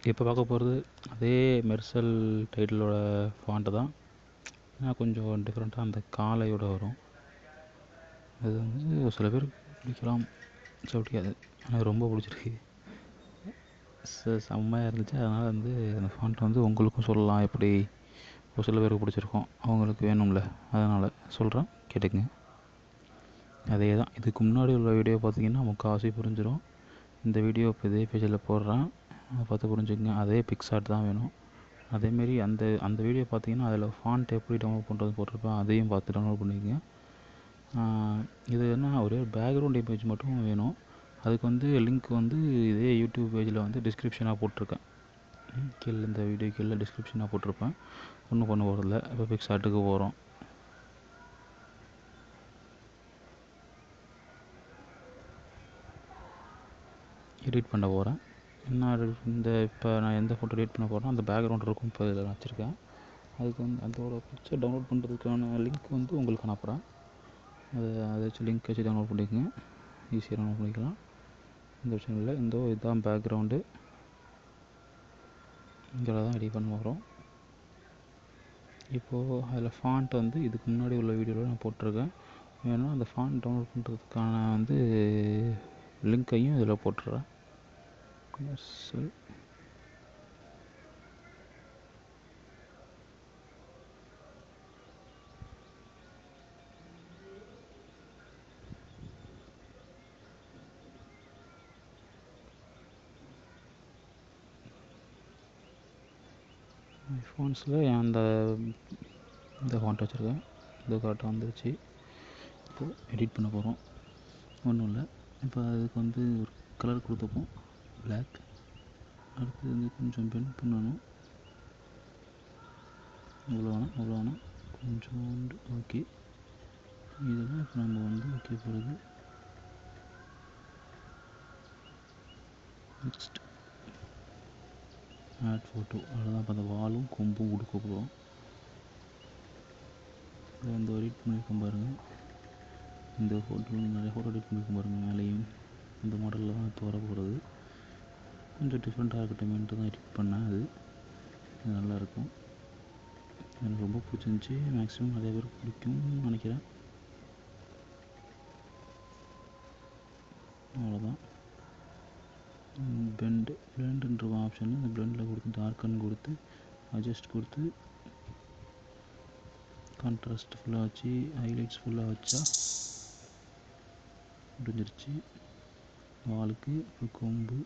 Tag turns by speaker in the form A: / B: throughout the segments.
A: இப்போ பார்க்க போகிறது அதே மெர்சல் டைட்டிலோட ஃபாண்ட்டு தான். ஆனால் கொஞ்சம் டிஃப்ரெண்ட்டாக அந்த காலையோட வரும். அது வந்து ஒரு சில பேருக்கு பிடிக்கலாம், பிடிக்காது. எனக்கு ரொம்ப பிடிச்சிருக்கு, செம்மையாக இருந்துச்சு. அதனால் வந்து அந்த ஃபாண்ட் வந்து உங்களுக்கும் சொல்லலாம், எப்படி ஒரு சில பேருக்கு பிடிச்சிருக்கோம், அவங்களுக்கு வேணும்ல, அதனால் சொல்கிறேன், கேட்டுக்குங்க. அதே தான், இதுக்கு முன்னாடி உள்ள வீடியோ பார்த்தீங்கன்னா முக்கால்வாசி புரிஞ்சிடும். இந்த வீடியோ இப்போ இதே பேஜில் போடுறேன், பார்த்து புரிஞ்சுக்கங்க. அதே பிக்சார்ட் தான் வேணும். அதேமாரி அந்த வீடியோ பார்த்தீங்கன்னா அதில் ஃபாண்ட் எப்படி டவுன்லோட் பண்ணுறது போட்டிருப்பேன், அதையும் பார்த்து டவுன்லோட் பண்ணிக்கங்க. இது என்ன, ஒரே பேக்ரவுண்ட் இமேஜ் மட்டும் வேணும். அதுக்கு வந்து லிங்க் வந்து இதே யூடியூப் பேஜில் வந்து டிஸ்கிரிப்ஷனாக போட்டிருக்கேன். கீழே இந்த வீடியோ கீழே டிஸ்கிரிப்ஷனாக போட்டிருப்பேன். ஒன்றும் பண்ண போகிறதில்ல. இப்போ பிக்சார்ட்டுக்கு போகிறோம். எடிட் பண்ண போகிறேன். என்ன இப்போ நான் எந்த ஃபோட்டோ எடிட் பண்ண போகிறேன்னா அந்த பேக்ரவுண்ட் இருக்கும், இப்போ இதில் நான் வச்சுருக்கேன். அதுக்கு வந்து அதோட பிக்சர் டவுன்லோட் பண்ணுறதுக்கான லிங்க் வந்து உங்களுக்கு அனுப்புகிறேன். அதை வச்சு லிங்க் வச்சு டவுன்லோட் பண்ணிக்கோங்க, ஈஸியாக டவுன்லோட் பண்ணிக்கலாம். இந்த விஷயம் இல்லை. இதுதான் பேக்ரவுண்டு, இதில் தான் எடிட் பண்ண போகிறோம். இப்போது அதில் ஃபாண்ட் வந்து இதுக்கு முன்னாடி உள்ள வீடியோவில் நான் போட்டிருக்கேன். வேணும்னா அந்த ஃபாண்ட் டவுன்லோட் பண்ணுறதுக்கான வந்து லிங்க்கையும் இதில் போட்டுடுறேன். சரி, ஐஃபோன்ஸில் இந்த ஃபாண்ட் வச்சுருக்கேன், இந்த கரெக்டாக வந்துருச்சு. இப்போது எடிட் பண்ண போகிறோம். ஒன்றும் இல்லை, இப்போ அதுக்கு வந்து ஒரு கலர் கொடுத்துப்போம், பிளாக். அடுத்து வந்து கொஞ்சம் பெண்ட் பண்ணணும், இவ்வளோ வேணாம் கொஞ்சோண்டு. ஓகே, இதெல்லாம் இப்போ நம்ம வந்து வைக்க போகிறது. நெக்ஸ்ட் ஆட் ஃபோட்டோ, அவ்வளோதான். இப்போ அந்த வாலும் கொம்பும் கொடுக்க போகிறோம். இதில் இந்த எடிட் பண்ணியிருக்கோம் பாருங்கள், இந்த ஃபோட்டோ நிறைய ஃபோட்டோ எடிட் பண்ணியிருக்கோம் பாருங்கள், மேலேயும் இந்த மாடலில் தான் இப்போ வர போகிறது. கொஞ்சம் டிஃப்ரெண்ட்டாக இருக்கட்டும்ன்ட்டு தான் எடிட் பண்ணேன். அது நல்லாயிருக்கும், எனக்கு ரொம்ப பிடிச்சிருந்துச்சி. மேக்ஸிமம் நிறைய பேருக்கு பிடிக்கும்னு நினைக்கிறேன். அவ்வளோதான். பிளெண்டுன்ற ஆப்ஷனில் இந்த பிளெண்டில் கொடுத்து டார்க்கன் கொடுத்து அட்ஜஸ்ட் கொடுத்து கான்ட்ராஸ்ட் ஃபுல்லாக வச்சு ஹைலைட்ஸ் ஃபுல்லாக வச்சா முடிஞ்சிருச்சு. வாலுக்கு அப்புறம் கொம்பு,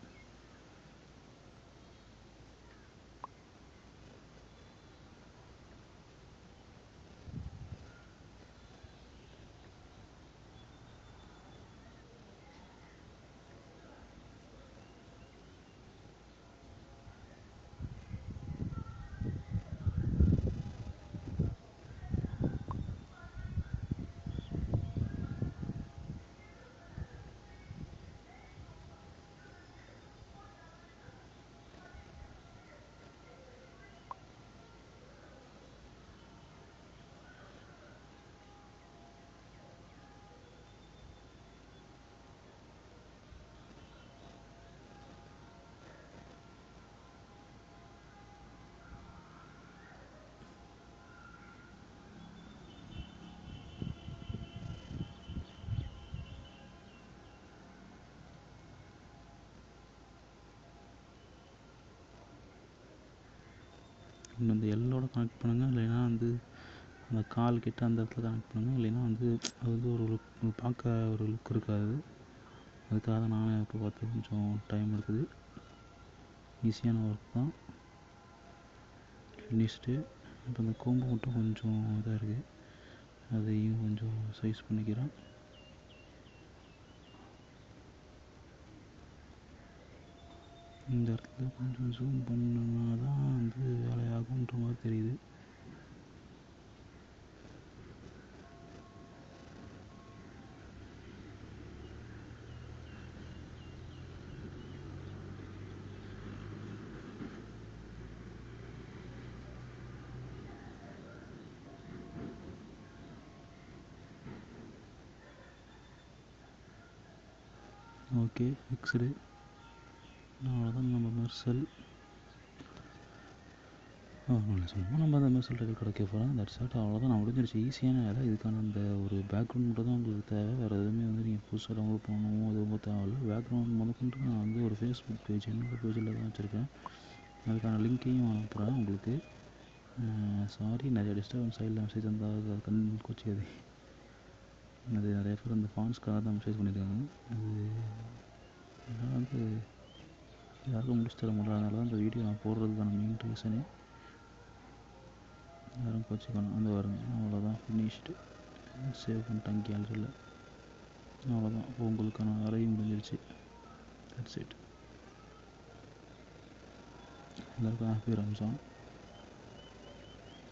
A: இன்னும் இந்த எல்லோட கனெக்ட் பண்ணுங்கள், இல்லைன்னா வந்து அந்த கால் கிட்ட அந்த இடத்துல கனெக்ட் பண்ணுங்கள், இல்லைன்னா வந்து அது வந்து ஒரு லுக் பார்க்க ஒரு லுக் இருக்காது. அதுக்காக தான் நானே இப்போ பார்த்து கொஞ்சம் டைம் எடுக்குது. ஈஸியான ஒர்க் தான், ஃபினிஷ்டு. இப்போ இந்த கொம்பு மட்டும் கொஞ்சம் இதாக இருக்குது, அதையும் கொஞ்சம் சைஸ் பண்ணிக்கிறேன். இந்த இடத்துல கொஞ்சம் ஜூம் பண்ணோன்னா தான் வந்து வேலையாகுன்ற மாதிரி தெரியுது. Okay, fixed. அவ்வளோதான் நம்ம மெர்சல் சும்மா நம்ம அந்த மெர்சல் டைட்டில் கிடைக்க போகிறோம். That's all. அவ்வளோதான். நான் முடிஞ்சிருச்சு. ஈஸியான வேலை. இதுக்கான அந்த ஒரு பேக்ரவுண்ட் மட்டும் தான் உங்களுக்கு தேவை. வேறு எதுவுமே வந்து நீங்கள் புதுசாக டவுன்லோட் பண்ணணும் எதுவும் தேவையில்லை. பேக்ரவுண்ட் முதற்கொண்டு நான் வந்து ஒரு ஃபேஸ்புக் பேஜ் என்னோடய பேஜில் தான் வச்சுருக்கேன். அதுக்கான லிங்க்கையும் அனுப்புகிறேன் உங்களுக்கு. சாரி, நிறைய டிஸ்டர்பன்ஸ் சைடில் மெசேஜ் வந்தால் கண் கொச்சியாது. அது நிறைய பேர் அந்த ஃபான்ஸ்க்காக தான் மெசேஜ் பண்ணியிருக்காங்க. அது என்னால் வந்து யாருக்கும் முடிச்சு தர முடியல. அதனால தான் இந்த வீடியோ நான் போடுறதுக்கான மெயின் ரீசனே. யாரும் கோச்சிக்கணும். வந்து வருங்க. அவ்வளோதான். ஃபினிஷ்டு. சேவ் பண்ணிட்டாங்க கேலரியில். அவ்வளோதான். உங்களுக்கான வேலையும் முடிஞ்சிருச்சு. That's it. எல்லாருக்கும் ஹாப்பி ரம்ஜான்.